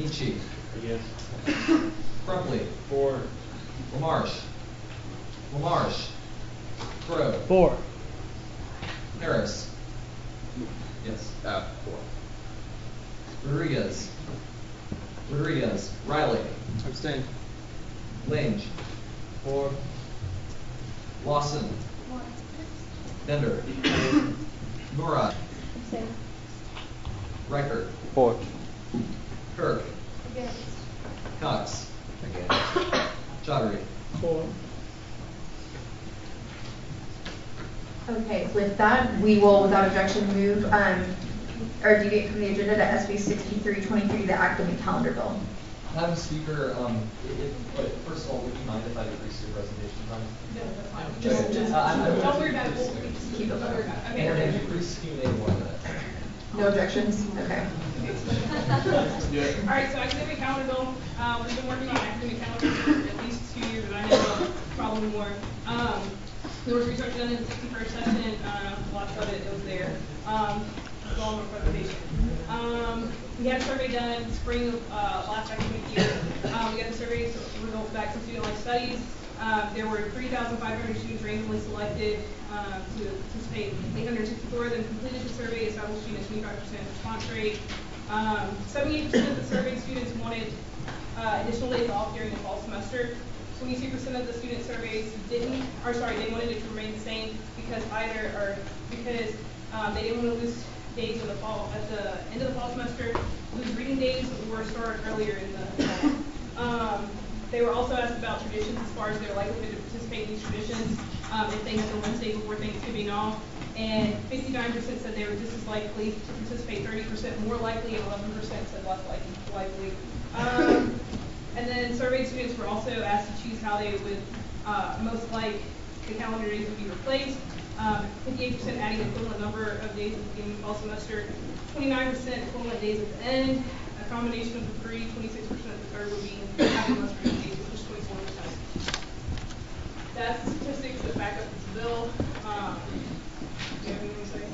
Nietzsche. Yes. Crumpley. 4. LaMarche. LaMarche. Crow. 4. Harris. Yes. 4. Rodriguez. Rodriguez. Riley. Abstain. Lange. 4. Lawson. Bender. Nora. Reichert. 4. Kirk. Cox. Chaudhry. 4. Okay, with that, we will, without objection, move our deviate from the agenda to SB 6323, the academic calendar bill. Madam Speaker, but first of all, would you mind if I decrease your presentation time? No, that's fine. Just Don't worry about it. Just keep it Don't worry about it. And Okay. decrease Q&A 1 minute. No objections? Okay. All right, so academic calendar bill. We've been working on academic calendar for at least 2 years, and I know probably more. There was research done in the 61st session. Lots of it was there. It's all in my presentation. We had a survey done spring of last academic year. We got the survey results back from Student Life Studies. There were 3,500 students randomly selected to participate. 864 of them completed the survey, establishing a 25% response rate. 78% of the surveyed students wanted additional days off during the fall semester. 22% of the student surveys they wanted it to remain the same because they didn't want to lose days in the fall, at the end of the fall semester, lose reading days or start earlier in the fall. They were also asked about traditions as far as their likelihood to participate in these traditions if they had the Wednesday before Thanksgiving off. And 59% said they were just as likely to participate, 30% more likely, and 11% said less likely. And then surveyed students were also asked to choose how they would most like the calendar days would be replaced. 58% adding the equivalent number of days at the beginning of the fall semester, 29% equivalent days at the end. A combination of the three, 26% of the third would be having less reading days, which is 24%. That's the statistics that back up this bill. Do you have anything to say?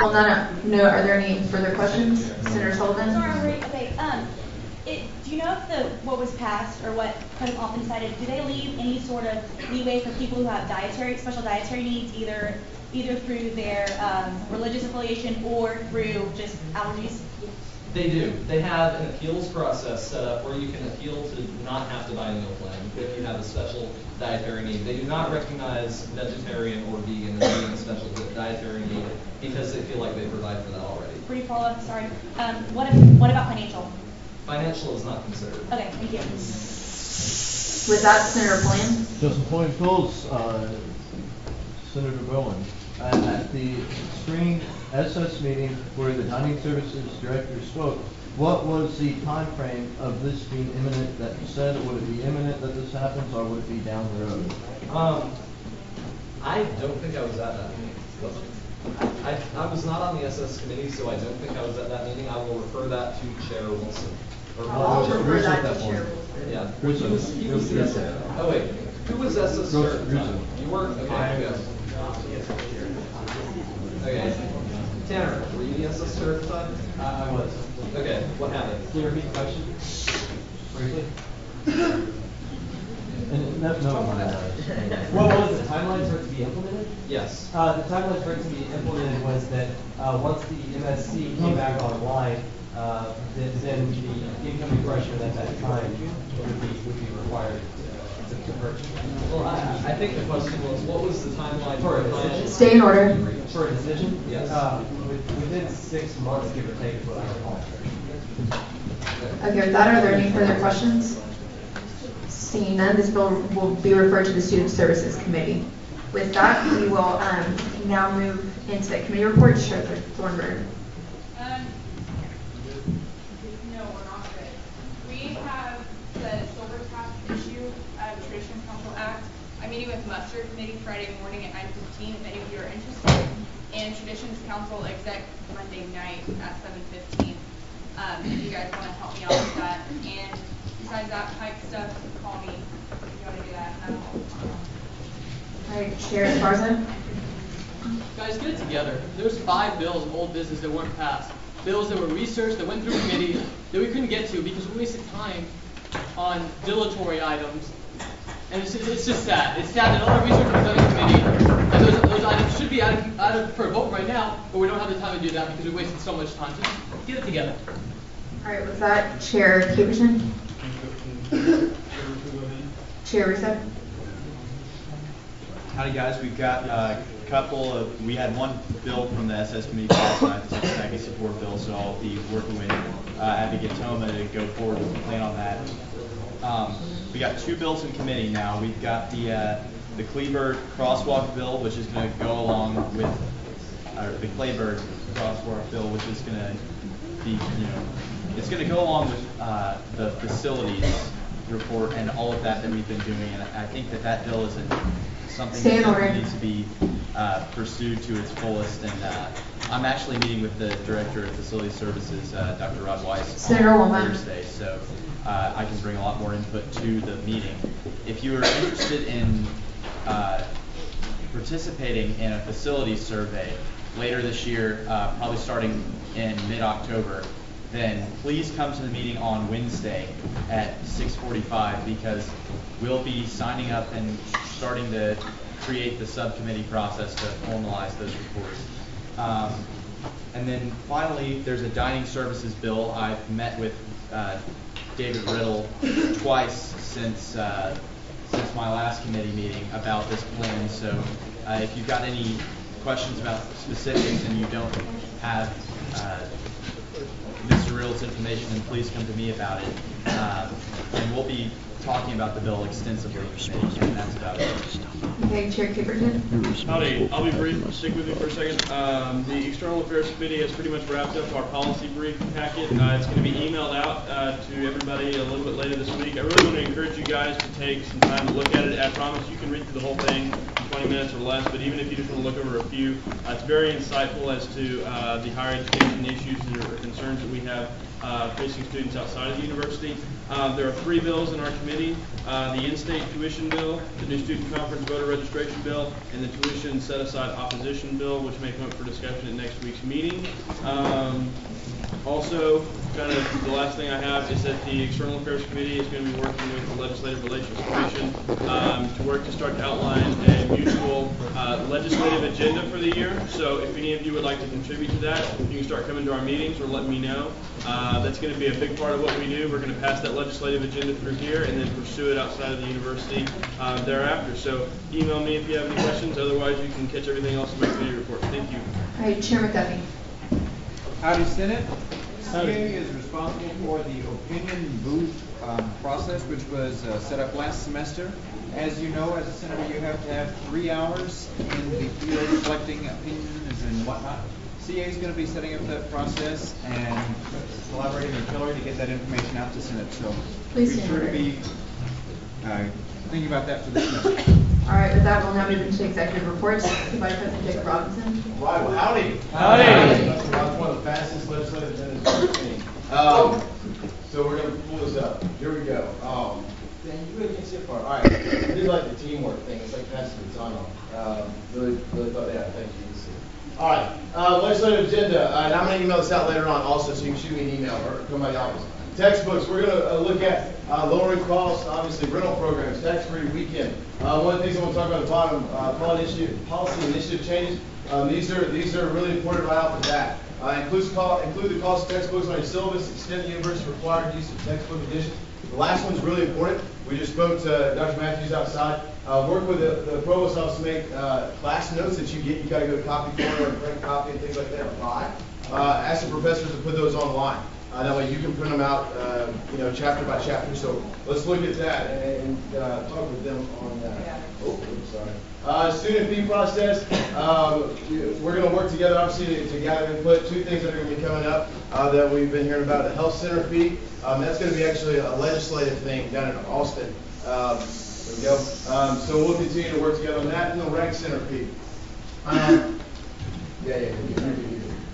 Hold on, no, are there any further questions? Senator Sullivan? Sorry, okay, do you know if what was passed or what President Altman decided, do they leave any sort of leeway for people who have special dietary needs, either through their religious affiliation or through just allergies? They do. They have an appeals process set up where you can appeal to not have to buy a meal plan if you have a special dietary need. They do not recognize vegetarian or vegan as being a special dietary need because they feel like they provide for that already. Brief follow-up, sorry. What about financial? Financial is not considered. Okay, thank you. With that, Senator Bland? Just a point, Phil's, Senator Bowen, at the spring SS meeting where the dining services director spoke, what was the time frame of this being imminent that you said? Would it be imminent that this happens, or would it be down the road? I don't think I was at that meeting. I was not on the SS committee, so I don't think I was at that meeting. I will refer that to Chair Wilson. I'll refer that to Chair Wilson. Yeah. Russo. He was the SS. Oh wait, who was SS chair at the time? You weren't? Okay, good. Okay. Tanner, were you the SS chair at the time? I was. Okay, what happened? Can you repeat the question? Briefly? And no, What was the timeline for it to be implemented? Yes. The timeline for it to be implemented was that once the MSC came back online, then the incoming freshman at that time would be required to purchase. Well, I think the question was, what was the timeline For a final? decision? Stay in order. For a decision? Yes. Within 6 months, give or take, is what I recall. Okay, with that, are there any further questions? Seeing none, this bill will be referred to the Student Services Committee. With that, we will now move into committee reports. Chair Thornburg. No, we're not good. We have the Silver Task issue, Traditions Council Act. I'm meeting with Muster Committee Friday morning at 9:15 if any of you are interested, and Traditions Council exec Monday night at 7:15. If you guys want to help me out with that. And besides that type stuff, call me if you want to do that. And All right, Chair Esparza. Guys, get it together. There's 5 bills of old business that weren't passed. Bills that were researched, that went through committee, that we couldn't get to because we wasted time on dilatory items. And it's just sad. It's sad that all our research was done in committee, and those items should be out for a vote right now, but we don't have the time to do that because we wasted so much time. Just get it together. All right, with that, Chair Caperton. Chair Russo. Howdy guys, we've got we had one bill from the SS committee last night, the second support bill, so I'll be working with Advocate Toma to go forward with the plan on that. We got 2 bills in committee now. We've got the Kleberg crosswalk bill, which is going to go along with the Kleberg crosswalk bill, which is going to be, it's going to go along with the facilities report and all of that we've been doing. And I think that bill is something that needs to be pursued to its fullest. And I'm actually meeting with the Director of Facility Services, Dr. Rod Weiss, on Thursday, so I can bring a lot more input to the meeting. If you are interested in participating in a facilities survey later this year, probably starting in mid-October, then please come to the meeting on Wednesday at 6:45 because we'll be signing up and starting to create the subcommittee process to formalize those reports. And then finally, there's a dining services bill. I've met with David Riddle twice since my last committee meeting about this plan. So if you've got any questions about specifics and you don't have Mr. Riddle's information, then please come to me about it. And we'll be talking about the bill extensively in committee, and that's about it. Okay, Chair Caperton. Howdy, I'll be brief. Stick with me for a second. The External Affairs Committee has pretty much wrapped up our policy brief packet. It's going to be emailed out to everybody a little bit later this week. I really want to encourage you guys to take some time to look at it. I promise you can read through the whole thing in 20 minutes or less, but even if you just want to look over a few, it's very insightful as to the higher education issues or concerns that we have facing students outside of the university. There are 3 bills in our committee, the in-state tuition bill, the new student conference voter registration bill, and the tuition set-aside opposition bill, which may come up for discussion at next week's meeting. Also, kind of the last thing I have is that the External Affairs Committee is going to be working with the Legislative Relations Commission to work to start to outline a mutual legislative agenda for the year. So if any of you would like to contribute to that, you can start coming to our meetings or let me know. That's going to be a big part of what we do. We're going to pass that legislative agenda through here and then pursue it outside of the university thereafter. So email me if you have any questions. Otherwise, you can catch everything else in my committee report. Thank you. All right, Chair McDuffie. Howdy, Senate. CA is responsible for the opinion booth process, which was set up last semester. As you know, as a senator, you have to have 3 hours in the field collecting opinions and whatnot. CA is going to be setting up that process and collaborating with Hillary to get that information out to Senate. So Please be sure to be thinking about that for this semester. All right, with that, we'll now move into executive reports. Vice President Jacob Robinson. Right, well, howdy. Howdy. That's one of the fastest legislative agendas I've ever seen. So we're going to pull this up. Here we go. Dan, you really can't see it far. All right. I did like the teamwork thing. It's like passing the baton on. Really thought, yeah, thank you. All right, legislative agenda, and I'm going to email this out later on also, so you can shoot me an email or come by the office. Textbooks, we're going to look at lowering costs, obviously rental programs, tax-free weekend. One of the things I want to talk about at the bottom, policy initiative changes. These are really important right off the bat. Include the cost of textbooks on your syllabus, extend the university's required use of textbook editions. The last one's really important. We just spoke to Dr. Matthews outside. Work with the provost office to make class notes that you get. You got to go to copy corner and print copy and things like that. Buy. Ask the professors to put those online. That way you can print them out, chapter by chapter. So let's look at that and talk with them on that. Oh, sorry. Student fee process. We're going to work together, obviously, to gather input. 2 things that are going to be coming up that we've been hearing about: the health center fee. That's going to be actually a legislative thing down in Austin. There we go. So we'll continue to work together on that, and the rec center fee.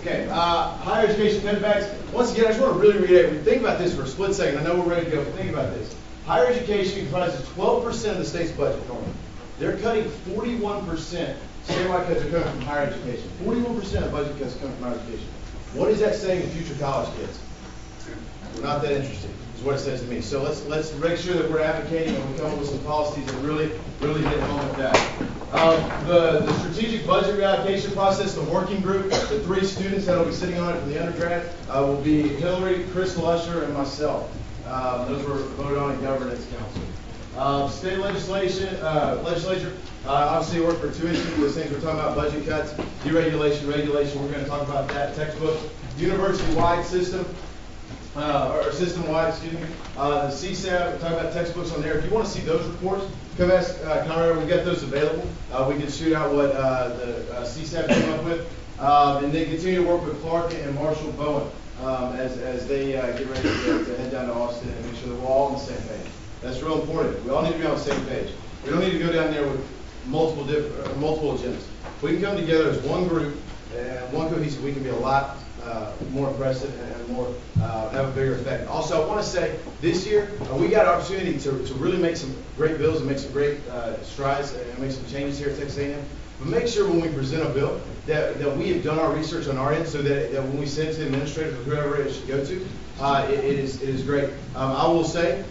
Okay, higher education cutbacks. Once again, I just want to really reiterate. Think about this for a split second. I know we're ready to go, but think about this. Higher education comprises 12% of the state's budget normally. They're cutting 41%. Statewide cuts are coming from higher education. 41% of budget cuts come from higher education. What is that saying to future college kids? We're not that interested, is what it says to me. So let's make sure that we're advocating and we come up with some policies that really hit home with that. The strategic budget reallocation process, the working group, the 3 students that will be sitting on it from the undergrad will be Hillary, Crystal Usher, and myself. Those were voted on in Governance Council. State legislature, obviously work for tuition. Those things we're talking about: budget cuts, deregulation, regulation. We're going to talk about that. Textbook, university-wide system. Or system-wide, excuse me. The CSAB, we're talking about textbooks on there. If you want to see those reports, come ask Conrad. We've got those available. We can shoot out what the CSAB came up with. And then continue to work with Clark and Marshall Bowen as they get ready to head down to Austin and make sure that we're all on the same page. That's real important. We all need to be on the same page. We don't need to go down there with multiple agendas. If we can come together as one group and one cohesive, we can be a lot more impressive and more have a bigger effect. Also, I want to say this year we got an opportunity to really make some great bills and make some great strides and make some changes here at Texas A&M. But make sure when we present a bill that we have done our research on our end, so that when we send it to the administrators or whoever it should go to, it is great. I will say,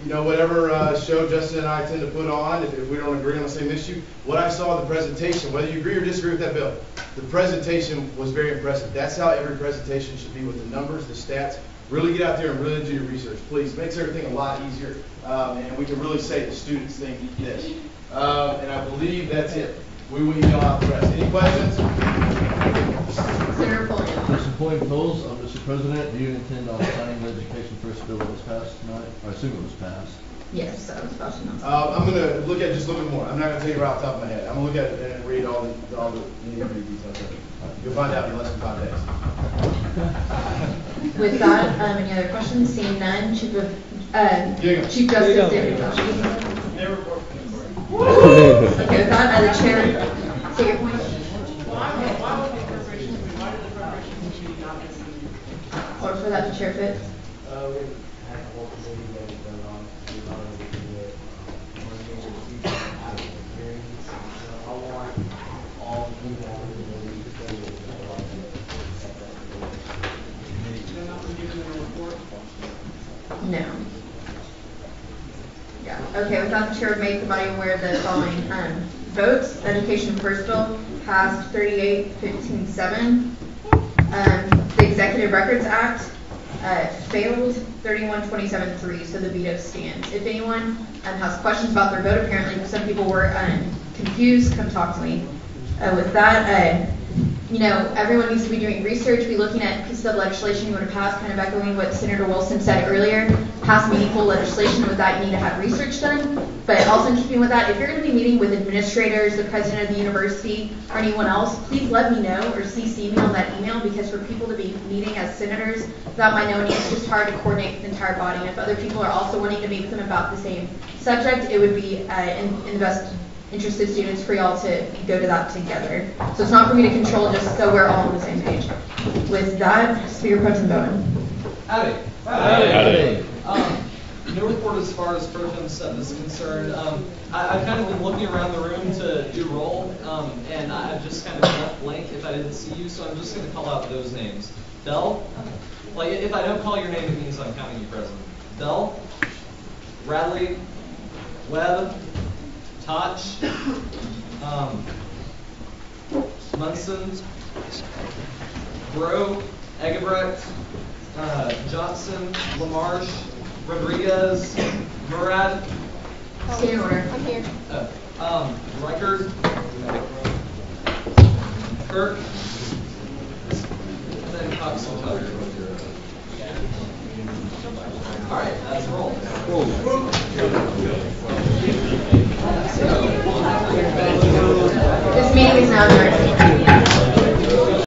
whatever show Justin and I tend to put on, if we don't agree on the same issue, what I saw in the presentation, whether you agree or disagree with that bill, the presentation was very impressive. That's how every presentation should be, with the numbers, the stats. Really get out there and really do your research, please. Makes everything a lot easier, and we can really say the students think this. And I believe that's it. We will email out the rest. Any questions? Senator Pulliam. Mr. Point Bowles, Mr. President, do you intend on signing the education first bill that was passed tonight? I assume it was passed. Yes, that was about to announce. I'm going to look at it just a little bit more. I'm not going to tell you right off the top of my head. I'm going to look at it and read all the nitty-gritty details of it. You'll find out in less than 5 days. With that, any other questions? Seeing none, Chief Justice David Josh. Okay, with that, the chair, say your point. Why would the appropriations committee not be? Or for was that to Chair Fitz? We had a whole committee that was going on, we were looking at, one thing in the future, out of hearings. I want all people on the committee to go with They're not gonna give them a report? No. Yeah, okay, with that, the chair would make the body aware of the following, votes. The Education First Bill passed 38-15-7. The Executive Records Act, failed 31-27-3, so the veto stands. If anyone has questions about their vote, apparently some people were confused, come talk to me. With that, everyone needs to be doing research, be looking at pieces of legislation you want to pass, kind of echoing what Senator Wilson said earlier. Pass meaningful legislation. With that, you need to have research done. But also in keeping with that, if you're going to be meeting with administrators, the president of the university, or anyone else, please let me know or CC me on that email, because for people to be meeting as senators without my knowing, it's just hard to coordinate with the entire body. And if other people are also wanting to meet with them about the same subject, it would be in the best interested students for y'all to go to that together. So it's not for me to control, just so we're all on the same page. With that, Speaker Pro Tem Bowen. Howdy. Howdy. No report as far as Pro Tem Sutton is concerned. I've kind of been looking around the room to do roll, and I've just kind of left blank if I didn't see you, so I'm just going to call out those names. Bell, like if I don't call your name, it means I'm counting you present. Bell, Radley, Webb, Toch, Munson, Bro, Egebrecht, Johnson, Lamarche, Rodriguez, Murad. Stay in order. I'm here. Reichert, Kirk, and then Cox and Tucker. All right, let's roll. This meeting is now adjourned.